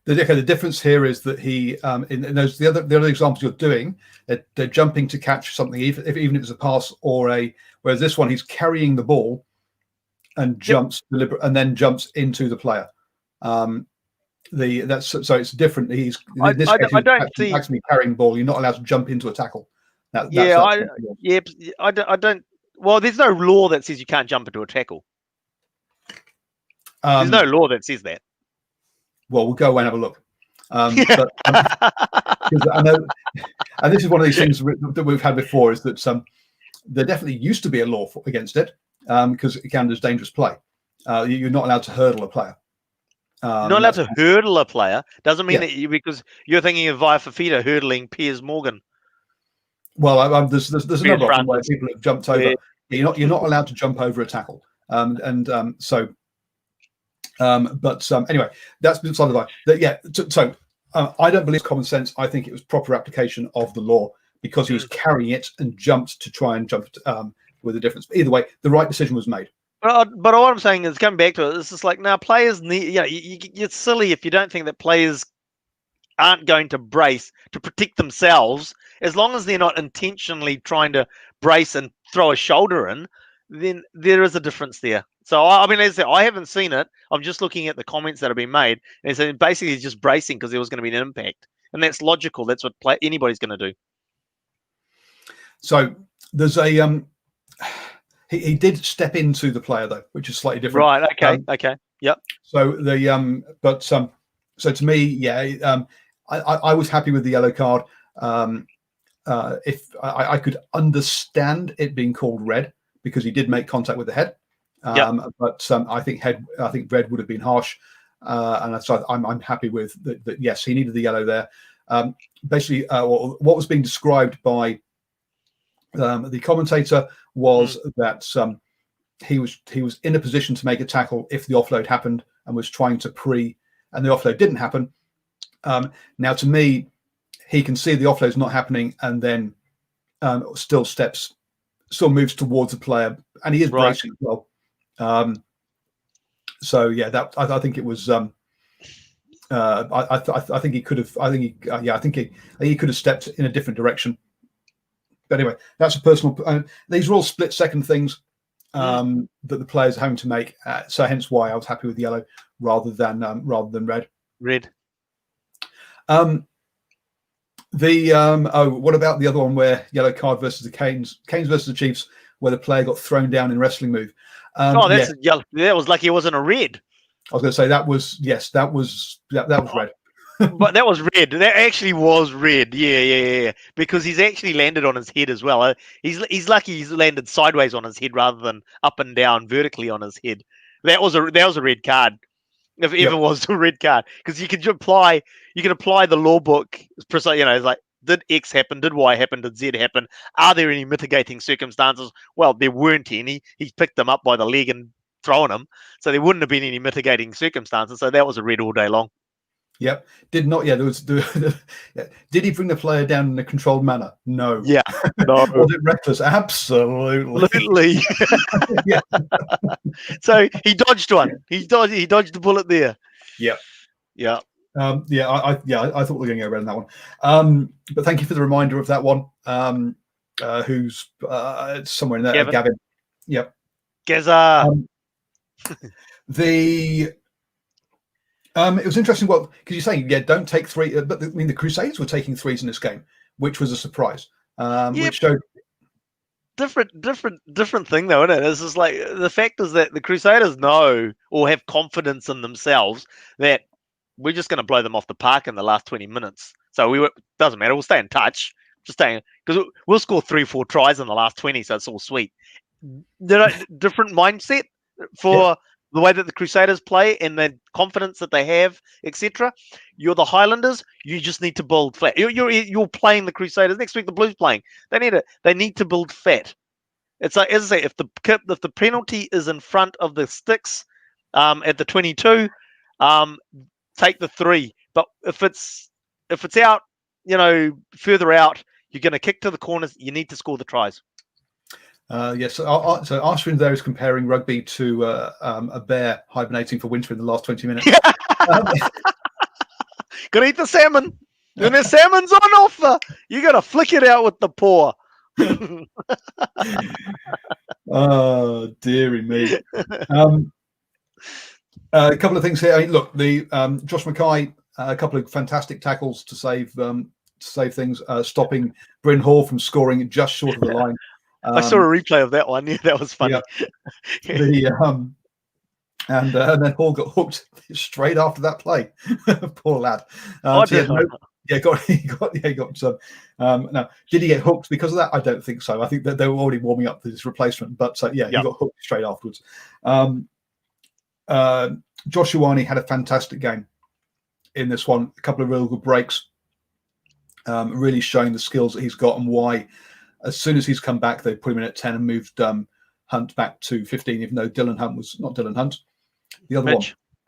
The difference here is that he, in those the other examples you're doing, they're jumping to catch something, even if it's a pass or whereas this one he's carrying the ball and jumps and then jumps into the player. that's so it's different. He's I, in this I, case I he's don't see. actually carrying the ball. You're not allowed to jump into a tackle. That's Yeah, what it was. I don't. Well, there's no law that says you can't jump into a tackle. There's no law that says that. Well, we'll go away and have a look. But because I know, and this is one of these things that we've had before, is that there definitely used to be a law against it because it counted as dangerous play. You're not allowed to hurdle a player. You're not allowed to hurdle a player. Doesn't mean that because you're thinking of via Fafita hurdling Piers Morgan. Well, there's a number of them where people have jumped over. Yeah. You're not allowed to jump over a tackle. Anyway, that's beside the line. So I don't believe common sense. I think it was proper application of the law because he was carrying it and jumped to try and jump with a difference. But either way, the right decision was made. But all I'm saying is, coming back to it, it's just like, now players need, it's silly if you don't think that players aren't going to brace to protect themselves, as long as they're not intentionally trying to brace and throw a shoulder in, then there is a difference there. So, I mean, as I said, I haven't seen it. I'm just looking at the comments that have been made. And so basically he's just bracing because there was going to be an impact. And that's logical. That's what anybody's going to do. So there's a... He did step into the player though, which is slightly different. Right. Okay. Okay. Yep. So so to me, I was happy with the yellow card. If I could understand it being called red because he did make contact with the head. But I think red would have been harsh, and so I'm happy with that. Yes, he needed the yellow there. Basically, what was being described by the commentator was that he was in a position to make a tackle if the offload happened and was trying to and the offload didn't happen. Now, to me, he can see the offload's not happening and then still moves towards the player, and he is bracing as well. So yeah, that I think it was. I think he could have. I think he could have stepped in a different direction. But anyway, that's a personal. These are all split-second things that the players are having to make. So hence why I was happy with yellow rather than red. Red. What about the other one where yellow card versus the Canes versus the Chiefs, where the player got thrown down in wrestling move? Yellow. That was lucky it wasn't a red. I was going to say that was red. But that was red. That actually was red. Yeah. Because he's actually landed on his head as well. He's lucky he's landed sideways on his head rather than up and down vertically on his head. That was a red card. If it ever was a red card, because you can apply the law book. It's like, did X happen? Did Y happen? Did Z happen? Are there any mitigating circumstances? Well, there weren't any. He picked them up by the leg and thrown them, so there wouldn't have been any mitigating circumstances. So that was a red all day long. Yep. Did not. Yeah. There was. Did he bring the player down in a controlled manner? No. Yeah. No. Was it reckless? Absolutely. Yeah. So he dodged one. He dodged the bullet there. Yep. Yeah. I thought we were going to go red on that one. But thank you for the reminder of that one. Who's somewhere in there? Gavin. Yep. Gazza. It was interesting. Well, because you're saying, don't take three. But the Crusaders were taking threes in this game, which was a surprise. Which showed different thing though, isn't it? It's just like the fact is that the Crusaders know or have confidence in themselves that we're just going to blow them off the park in the last 20 minutes. So doesn't matter. We'll stay in touch. Just staying because we'll score 3-4 tries in the last 20, so it's all sweet. Different mindset for the way that the Crusaders play and the confidence that they have, etc. You're the Highlanders. You just need to build flat. You're playing the Crusaders next week. The Blues playing. They need to build fat. It's like, as I say, if the penalty is in front of the sticks at the 22, take the 3. But if it's out, further out, you're going to kick to the corners. You need to score the tries. Yes. So Arswin there is comparing rugby to a bear hibernating for winter in the last 20 minutes. Gotta eat the salmon. When the salmon's on offer, you gotta flick it out with the paw. Oh, dearie me. A couple of things here. I mean, look, the Josh Mackay, a couple of fantastic tackles to save things, stopping Bryn Hall from scoring just short of the line. I saw a replay of that one. Yeah, that was funny. Yeah, and then Hall got hooked straight after that play. Poor lad. He got some. Now, did he get hooked because of that? I don't think so. I think that they were already warming up for his replacement. But he got hooked straight afterwards. Josh Ioane had a fantastic game in this one. A couple of real good breaks, really showing the skills that he's got and why. As soon as he's come back, they put him in at 10 and moved Hunt back to 15. Even though Dylan Hunt was not Dylan Hunt, the other one,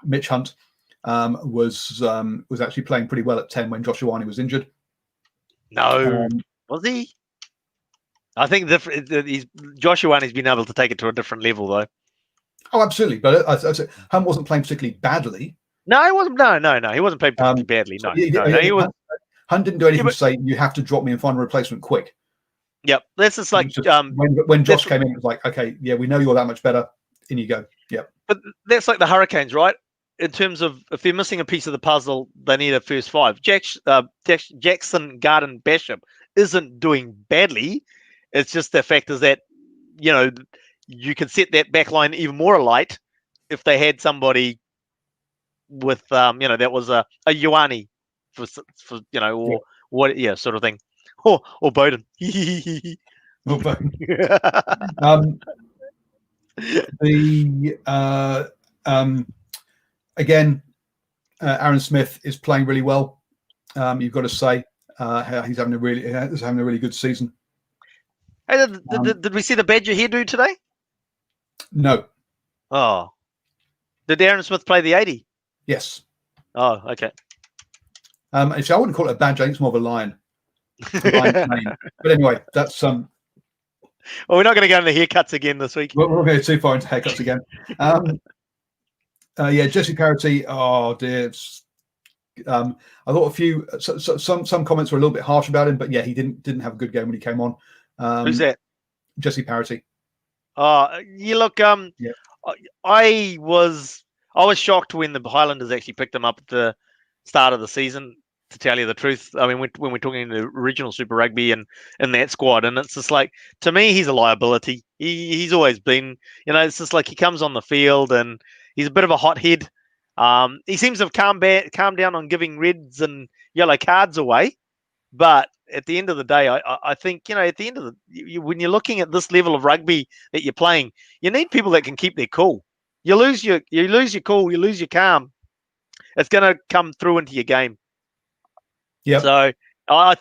Mitch Hunt, was actually playing pretty well at 10 when Josh Ioane was injured. No, was he? I think Josh Ioane's been able to take it to a different level, though. Oh, absolutely. But Hunt wasn't playing particularly badly. No, he wasn't. No, he wasn't playing particularly badly. No, he was. Hunt didn't do anything to say you have to drop me and find a replacement quick. Yep, that's just like when Josh came in, it was like, okay, yeah, we know you're that much better. In you go. Yep. But that's like the Hurricanes, right? In terms of if they're missing a piece of the puzzle, they need a first five. Jackson Garden Bishop isn't doing badly. It's just the fact is that you can set that back line even more alight if they had somebody with that was a Ioane for or what sort of thing. Or Bowden. Or Bowden. Again, Aaron Smith is playing really well. You've got to say he's having a really good season. Hey, did we see the Badger hairdo today? No. Oh, did Aaron Smith play the 80? Yes. Oh, okay. Actually, I wouldn't call it a badger. I think it's more of a lion. But anyway, that's Well, we're not going to go into haircuts again this week. We're not going to go too far into haircuts again. Jesse Parity. Oh dear. I thought a few some comments were a little bit harsh about him, but yeah, he didn't have a good game when he came on. Who's that? Jesse Parity. Look. I was shocked when the Highlanders actually picked him up at the start of the season. To tell you the truth, I mean, when we're talking the original Super Rugby and in that squad, and it's just like, to me, he's a liability. He's always been, it's just like he comes on the field and he's a bit of a hothead. He seems to have calmed down on giving reds and yellow cards away. But at the end of the day, I think, at the end of when you're looking at this level of rugby that you're playing, you need people that can keep their cool. You lose your cool, you lose your calm, it's going to come through into your game. Yeah. So I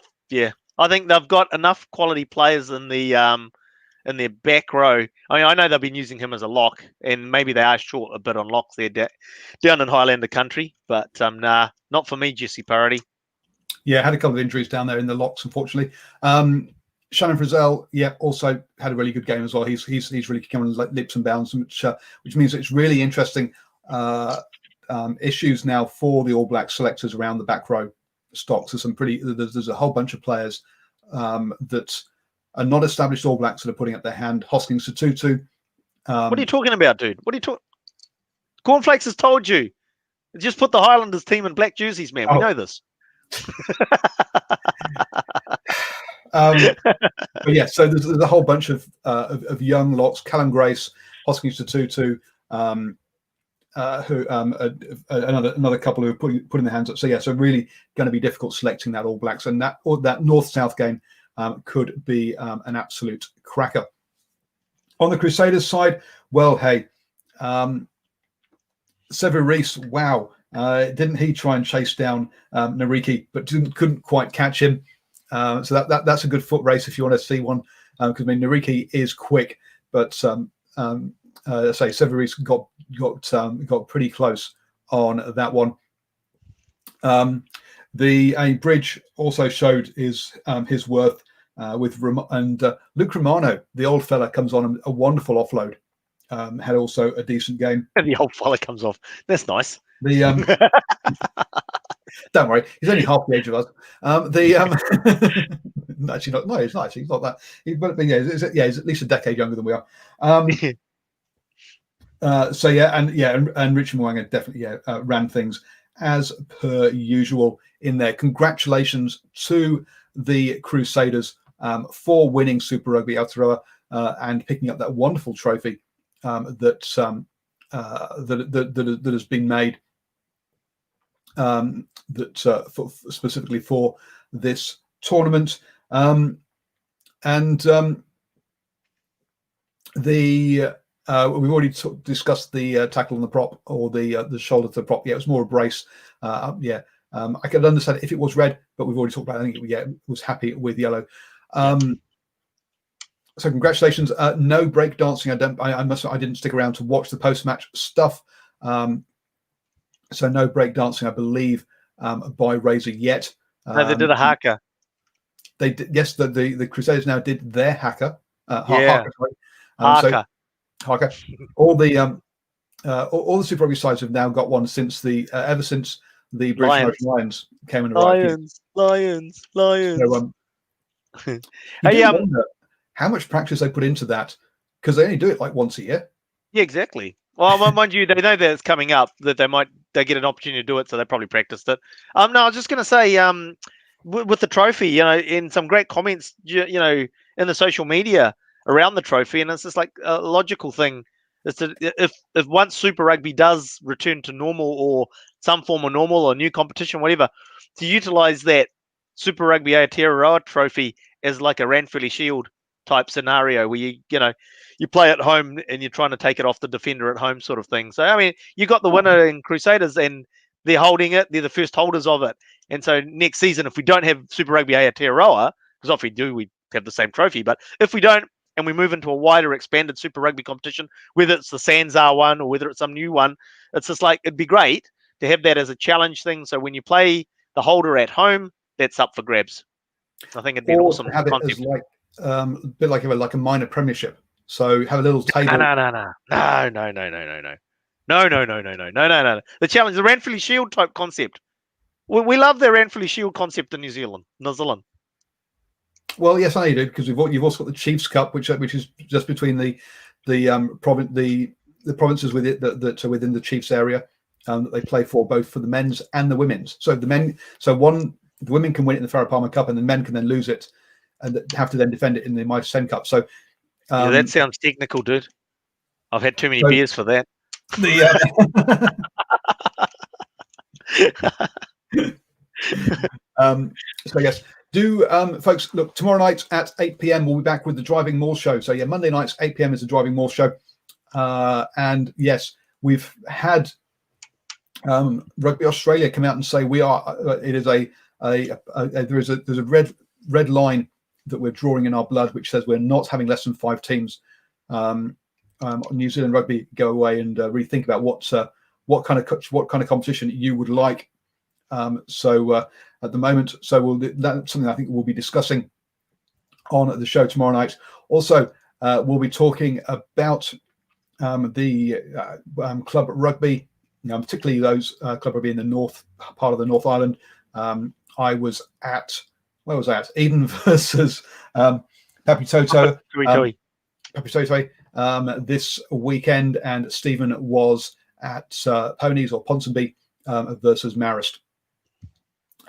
think they've got enough quality players in their back row. I mean, I know they've been using him as a lock, and maybe they are short a bit on locks there down in Highlander country. But nah, not for me, Jesse Parity. Yeah, had a couple of injuries down there in the locks, unfortunately. Shannon Frizzell, also had a really good game as well. He's really coming like leaps and bounds, which means it's really interesting issues now for the All Black selectors around the back row stocks. There's a whole bunch of players that are not established All Blacks that are putting up their hand. Hoskins Tutu. What are you talking about, dude? What are you talking? Cornflakes has told you. Just put the Highlanders team in black jerseys, man. We know this. But yeah, so there's a whole bunch of young lots. Callum Grace, Hoskins Tutu, another couple who are putting their hands up. So yeah, so really going to be difficult selecting that All Blacks, and that North-South game could be an absolute cracker. On the Crusaders side, well, hey, Sever Reese, wow, didn't he try and chase down Nariki, but couldn't quite catch him. So that's a good foot race if you want to see one, because I mean Nariki is quick, but say Sever Reese got pretty close on that one. The Bridge also showed his worth with Luke Romano, the old fella, comes on a wonderful offload. Had also a decent game. And the old fella comes off. That's nice. Don't worry, he's only half the age of us. Actually not. No, he's not. Actually, he's not that. But yeah, he's at least a decade younger than we are. So and Richard Mwanga definitely ran things as per usual in there. Congratulations to the Crusaders for winning Super Rugby Aotearoa and picking up that wonderful trophy that has been made specifically for this tournament. We've already discussed the tackle on the prop or the shoulder to the prop. Yeah, it was more a brace. I could understand it if it was red, but we've already talked about it. I think it was happy with yellow. So congratulations. No break dancing. I didn't stick around to watch the post-match stuff. So no break dancing, I believe, by Razor yet. No, they did a haka. They did, yes. The Crusaders now did their haka. Haka. Haka. All the Super Rugby sides have now got one since ever since the British American Lions came in. Lions. So, wonder how much practice they put into that, because they only do it like once a year. Yeah, exactly. Well, mind you, they know that it's coming up, that they get an opportunity to do it, so they probably practiced it. No, I was just going to say, with the trophy, in some great comments, in the social media around the trophy, and it's just like a logical thing is that if once Super Rugby does return to normal or some form of normal or new competition, whatever, to utilize that Super Rugby Aotearoa trophy as like a Ranfurly Shield type scenario where you play at home and you're trying to take it off the defender at home sort of thing. So, I mean, you got the winner in Crusaders and they're holding it. They're the first holders of it. And so next season, if we don't have Super Rugby Aotearoa, because if we do, we have the same trophy. But if we don't, and we move into a wider expanded Super Rugby competition, whether it's the Sanzar one or whether it's some new one, it's just like, it'd be great to have that as a challenge thing. So when you play the holder at home, that's up for grabs. I think it'd be an awesome concept. A bit like a minor premiership. So have a little table. No. The challenge, the Ranfurly Shield type concept. We love the Ranfurly Shield concept in New Zealand. Well, yes, I know you do, because you've also got the Chiefs Cup, which is just between the provinces with it that are within the Chiefs area that they play for, both for the men's and the women's. So the women can win it in the Farah Palmer Cup, and the men can then lose it and have to then defend it in the Mitre 10 Cup. So that sounds technical, dude. I've had too many beers for that. So yes, folks, look, tomorrow night at 8 p.m. we'll be back with the Driving Maul show. So yeah, Monday nights 8 p.m. is the Driving Maul show. And yes, we've had Rugby Australia come out and say there's a red line that we're drawing in our blood, which says we're not having less than 5 teams. New Zealand Rugby go away and really think about what kind of competition you would like. At the moment, that's something I think we'll be discussing on the show tomorrow night. Also, we'll be talking about the club rugby, particularly those club rugby in the north part of the North Island. I was at Eden versus Papitoto. This weekend, and Stephen was at Ponies or Ponsonby versus Marist.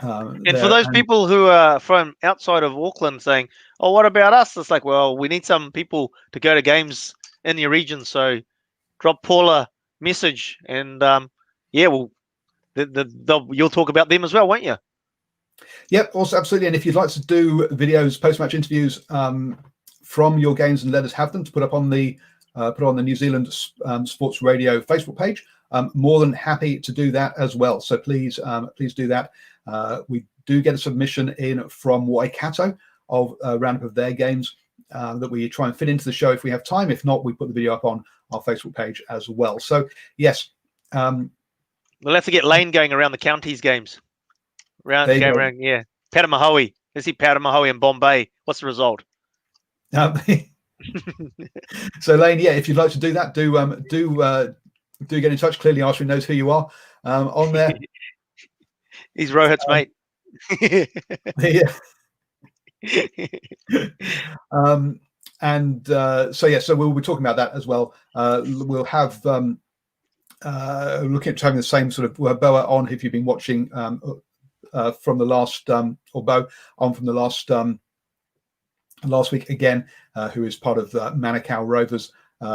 And for those people who are from outside of Auckland saying, "Oh, what about us?" It's like, well, we need some people to go to games in your region. So drop Paul a message, and you'll talk about them as well, won't you? Yep, also absolutely. And if you'd like to do videos, post-match interviews from your games, and let us have them to put on the New Zealand Sports Radio Facebook page, more than happy to do that as well. So please do that. We do get a submission in from Waikato of a roundup of their games that we try and fit into the show if we have time. If not, we put the video up on our Facebook page as well. So yes, we'll have to get Lane going around the counties games. Around, yeah. Paramahoe. Let's see Paramahoe and Bombay. What's the result? So Lane, yeah, if you'd like to do that, do get in touch. Clearly, Archery knows who you are on there. He's Rohit's mate. Yeah. So we'll be talking about that as well. We'll have looking at having the same sort of Boa on if you've been watching from the last or Bo on from the last week again, who is part of Manukau Rovers,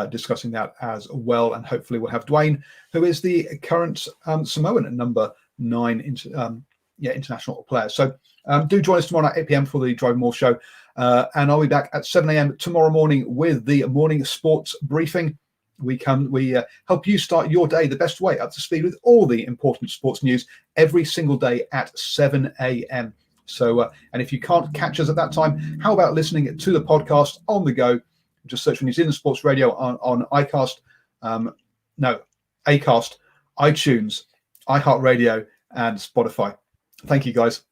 discussing that as well. And hopefully we'll have Dwayne, who is the current Samoan at number 9 international player. So do join us tomorrow night 8 p.m. for the Drive More show. And I'll be back at 7 a.m. tomorrow morning with the morning sports briefing. We help you start your day the best way, up to speed with all the important sports news every single day at 7 a.m. So, and if you can't catch us at that time, how about listening to the podcast on the go? Just search for New Zealand Sports Radio on Acast, iTunes, iHeartRadio, and Spotify. Thank you, guys.